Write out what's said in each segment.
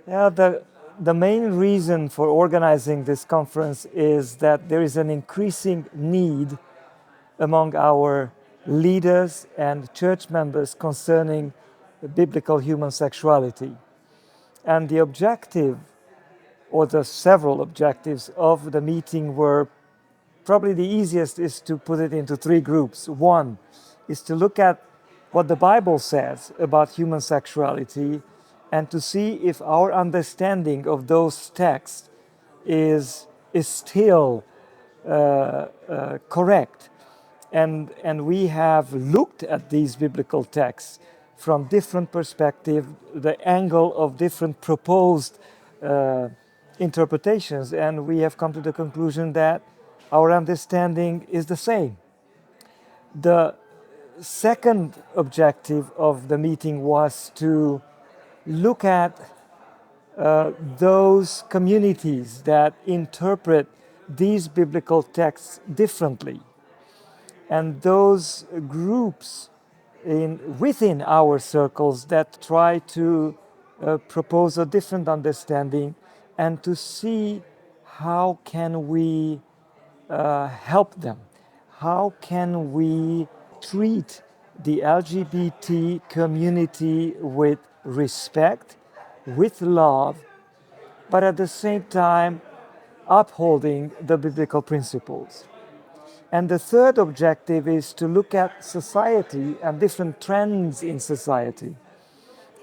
Yeah, the main reason for organizing this conference is that there is an increasing need among our leaders and church members concerning biblical human sexuality. And the objective, or the several objectives of the meeting were probably the easiest is to put it into three groups. One is to look at what the Bible says about human sexuality and to see if our understanding of those texts is still correct. And we have looked at these biblical texts from different perspectives, the angle of different proposed uh, interpretations, and we have come to the conclusion that our understanding is the same. The second objective of the meeting was to look at those communities that interpret these biblical texts differently, and those groups within our circles that try to propose a different understanding, and to see how can we help them, how can we treat the LGBT community with respect, with love, but at the same time upholding the biblical principles. And the third objective is to look at society and different trends in society,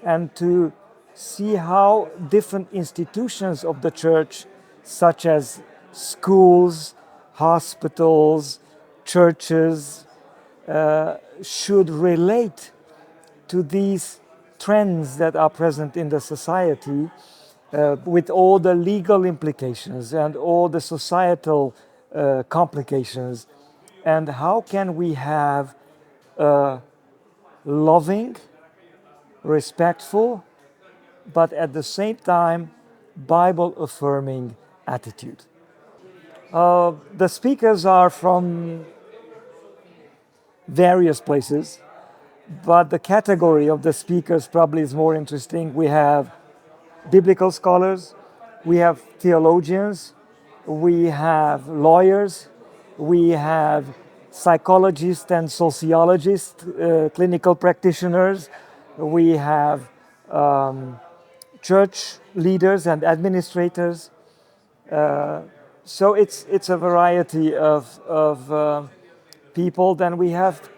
and to see how different institutions of the church, such as schools, hospitals, churches, should relate to these trends that are present in the society, with all the legal implications and all the societal complications, and how can we have a loving, respectful, but at the same time Bible affirming attitude. The speakers are from various places, but the category of the speakers probably is more interesting. We have biblical scholars, we have theologians, we have lawyers, we have psychologists and sociologists, clinical practitioners, we have church leaders and administrators. So it's a variety of people. Then we have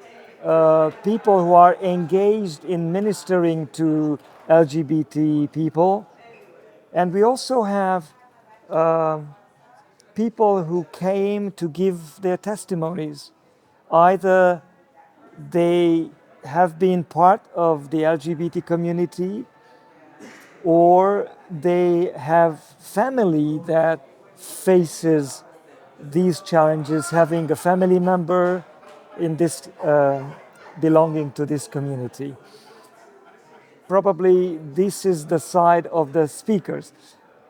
people who are engaged in ministering to LGBT people. And we also have people who came to give their testimonies. Either they have been part of the LGBT community, or they have family that faces these challenges, having a family member in this belonging to this community. Probably this is the side of the speakers.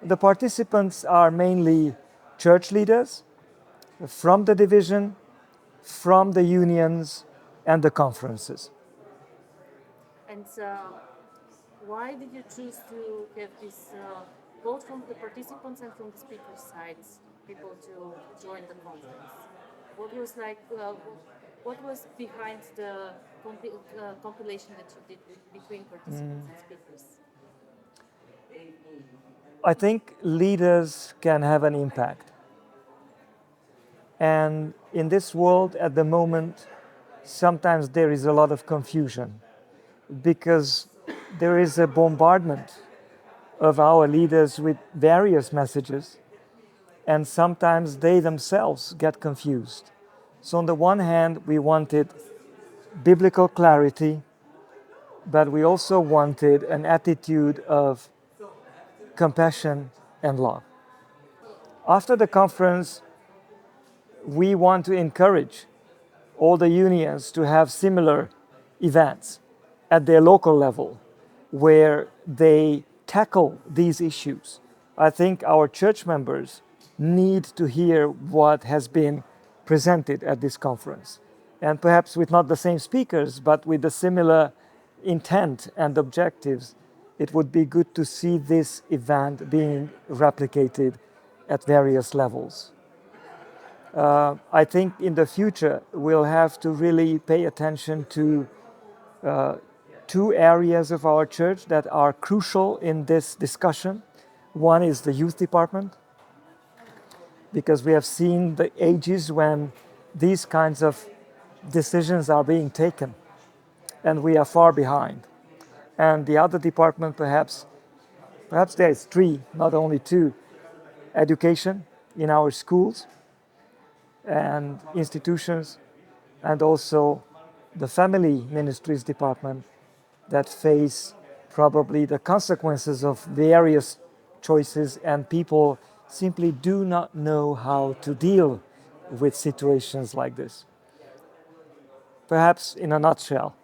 The participants are mainly church leaders from the division, from the unions, and the conferences. And why did you choose to have this, both from the participants and from the speaker sides, people to join the conference? What was like, what was behind the compilation that you did between participants and speakers? I think leaders can have an impact. And in this world at the moment, sometimes there is a lot of confusion because there is a bombardment of our leaders with various messages, and sometimes they themselves get confused. So, on the one hand, we wanted biblical clarity, but we also wanted an attitude of compassion and love. After the conference, we want to encourage all the unions to have similar events at their local level where they tackle these issues. I think our church members need to hear what has been presented at this conference, and perhaps with not the same speakers, but with the similar intent and objectives it would be good to see this event being replicated at various levels. I think in the future we'll have to really pay attention to two areas of our church that are crucial in this discussion. One is the youth department, because we have seen the ages when these kinds of decisions are being taken, and we are far behind. And the other department, perhaps there is three, not only two: education in our schools and institutions, and also the family ministries department, that face probably the consequences of various choices, and people simply do not know how to deal with situations like this. Perhaps in a nutshell,